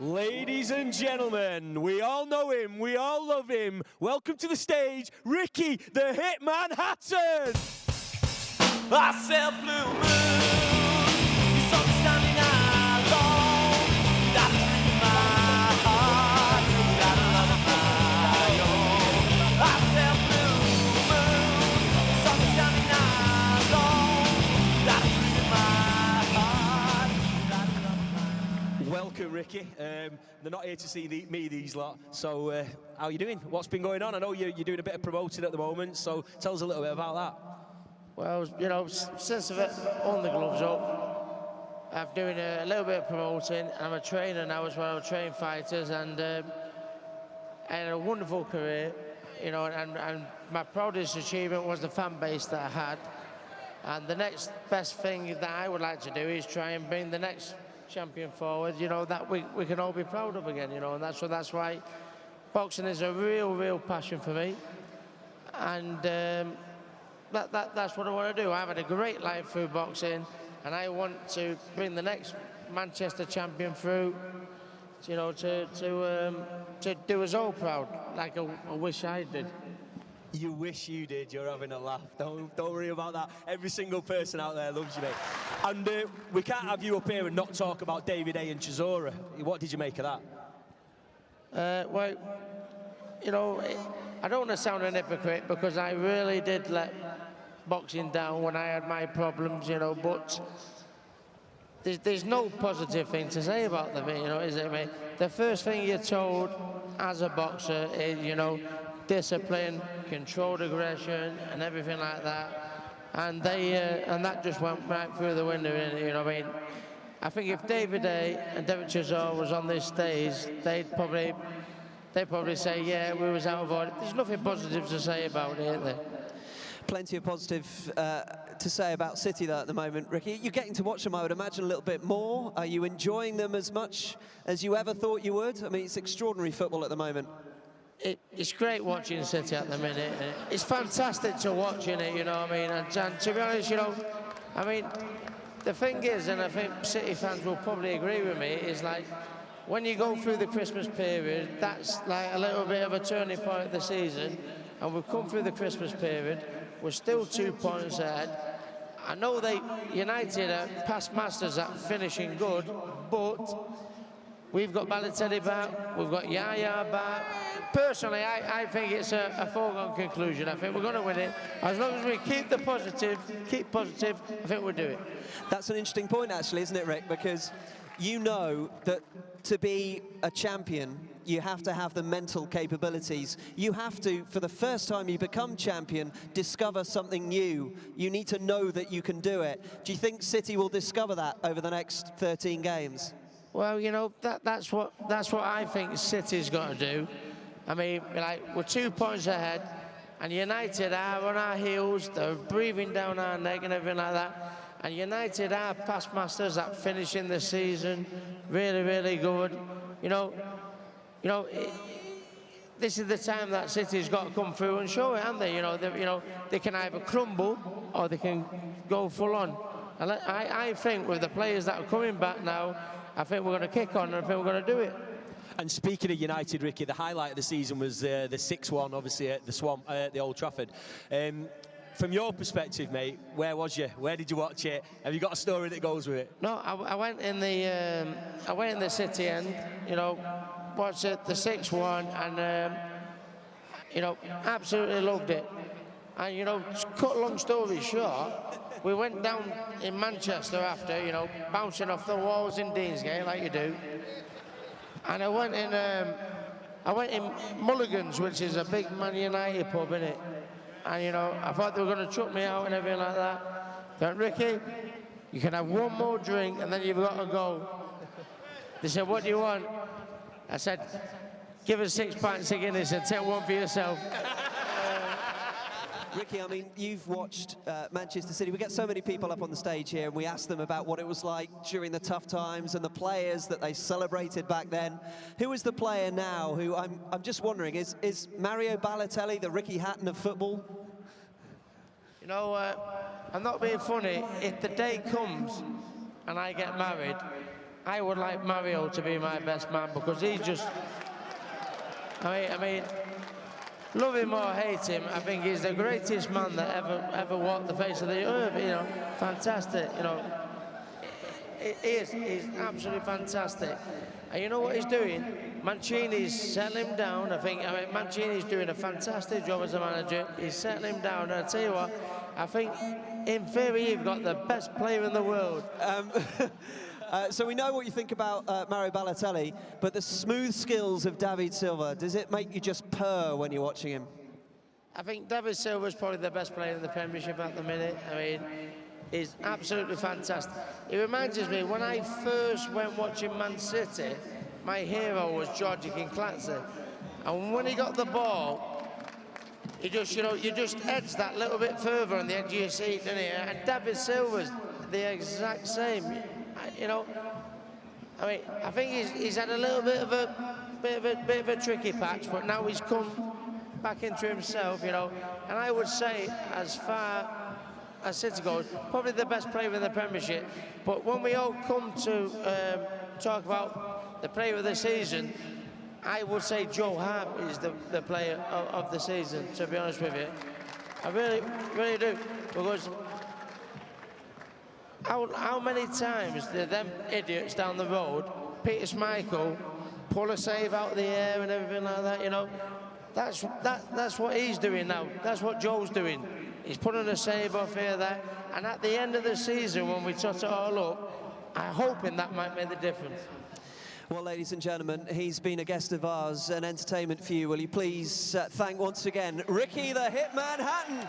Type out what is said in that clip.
Ladies and gentlemen, we all know him, we all love him. Welcome to the stage, Ricky the Hitman Hatton. I said blue moon, you saw me standing alone. That dream in my heart, that love of my own. I said blue moon, you saw me standing alone. That dream in my heart, that love of my own. Welcome, Ricky. They're not here to see me, these lot. So, how are you doing? What's been going on? I know you're doing a bit of promoting at the moment, so tell us a little bit about that. Well, you know, since I've on the gloves up, I'm doing a little bit of promoting. I'm a trainer now as well. I train fighters, and I had a wonderful career, you know. And my proudest achievement was the fan base that I had. And the next best thing that I would like to do is try and bring the next champion forward, you know, that we can all be proud of again, you know. And that's why boxing is a real passion for me. And that's what I want to do. I've had a great life through boxing, and I want to bring the next Manchester champion through, you know, to do us all proud, like I wish I did. You wish you did. You're having a laugh. Don't worry about that. Every single person out there loves you, mate. And we can't have you up here and not talk about David A. and Chisora. What did you make of that? Well, you know, I don't want to sound an hypocrite, because I really did let boxing down when I had my problems, you know, but there's no positive thing to say about them, you know, is it, mate? The first thing you're told as a boxer is, you know, discipline, controlled aggression, and everything like that. And and that just went right through the window, you know what I mean? I think if David A. and David Chisora was on this stage, they'd probably say, yeah, we was out of order. There's nothing positive to say about it, is there? Plenty of positive to say about City though at the moment, Ricky. You're getting to watch them, I would imagine, a little bit more. Are you enjoying them as much as you ever thought you would? I mean, it's extraordinary football at the moment. It's great watching City at the minute. It's fantastic to watch, in it, you know what I mean? And to be honest, you know, I mean, the thing is, and I think City fans will probably agree with me, is like, when you go through the Christmas period, that's like a little bit of a turning point of the season, and we've come through the Christmas period, we're still 2 points ahead. I know United are past masters at finishing good, but we've got Balotelli back, we've got Yaya back. Personally, I think it's a foregone conclusion. I think we're going to win it. As long as we keep positive, I think we'll do it. That's an interesting point, actually, isn't it, Rick? Because you know that to be a champion, you have to have the mental capabilities. You have to, for the first time you become champion, discover something new. You need to know that you can do it. Do you think City will discover that over the next 13 games? Well, you know, that's what I think City's got to do. I mean, like, we're 2 points ahead, and United are on our heels. They're breathing down our neck and everything like that. And United are past masters at finishing the season really good. You know, this is the time that City's got to come through and show it, haven't they? You know, they can either crumble or they can go full on. And I think with the players that are coming back now, I think we're going to kick on, and I think we're going to do it. And speaking of United, Ricky, the highlight of the season was the 6-1, obviously, at the Swamp, at the Old Trafford. From your perspective, mate, where was you? Where did you watch it? Have you got a story that goes with it? No, I went in the City end, you know, watched it, the 6-1, and you know, absolutely loved it. And you know, to cut a long story short, we went down in Manchester after, you know, bouncing off the walls in Deansgate like you do. And I went in Mulligan's, which is a big Man United pub, innit? And you know, I thought they were going to chuck me out and everything like that. They went, Ricky, you can have one more drink and then you've got to go. They said, what do you want? I said, give us 6 pints of Guinness and take one for yourself. Ricky, I mean, you've watched Manchester City. We get so many people up on the stage here, and we ask them about what it was like during the tough times and the players that they celebrated back then. Who is the player now who, I'm just wondering, is Mario Balotelli the Ricky Hatton of football? You know, I'm not being funny. If the day comes and I get married, I would like Mario to be my best man because he's just, I mean, love him or hate him, I think he's the greatest man that ever walked the face of the earth. You know, fantastic. You know, he's absolutely fantastic. And you know what he's doing? Mancini's settling him down. I mean, Mancini's doing a fantastic job as a manager. He's settling him down. And I tell you what, I think in theory you've got the best player in the world. So we know what you think about Mario Balotelli, but the smooth skills of David Silva, does it make you just purr when you're watching him? I think David Silva's probably the best player in the Premiership at the minute. I mean, he's absolutely fantastic. It reminds me, when I first went watching Man City, my hero was George Kinklatze. And when he got the ball, he just, you know, you just edge that little bit further on the edge of your seat, didn't he? And David Silva's the exact same. You know, I mean, I think he's had a little bit of a tricky patch, but now he's come back into himself, you know. And I would say, as far as City goes, probably the best player in the Premiership. But when we all come to talk about the player of the season, I would say Joe Hart is the player of the season, to be honest with you. I really do, because how many times did them idiots down the road, Peter Schmeichel, pull a save out of the air and everything like that, you know? That's what he's doing now. That's what Joe's doing. He's putting a save off here, there. And at the end of the season, when we tot it all up, I'm hoping that might make the difference. Well, ladies and gentlemen, he's been a guest of ours, an entertainment for you. Will you please thank once again Ricky the Hitman Hatton?